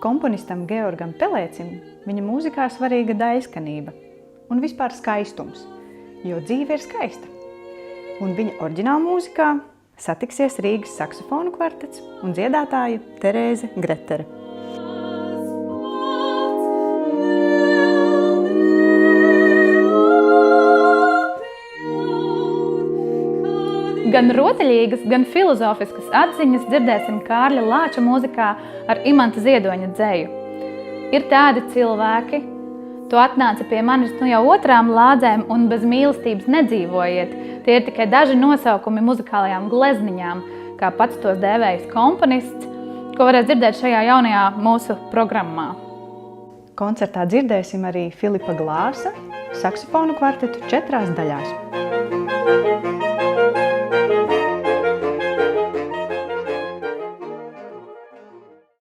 Komponistam Georgam Pelēcim viņa mūzikā svarīga daļskanība un vispār skaistums, jo dzīve ir skaista. Un viņa oriģināla mūzikā satiksies Rīgas saksofonu kvartets un dziedātāja Terēze Gretere. Gan rotaļīgas, gan filozofiskas atziņas dzirdēsim Kārļa Lāča mūzikā ar Imanta Ziedoņa dzeju. Ir tādi cilvēki, tu atnāci pie manis jau otrām lādzēm un bez mīlestības nedzīvojiet. Tie ir tikai daži nosaukumi muzikālajām glezniņām, kā pats tos dēvējis komponists, ko varēs dzirdēt šajā jaunajā mūsu programmā. Koncertā dzirdēsim arī Filipa Glāsa saksofonu kvartetu 4 daļās.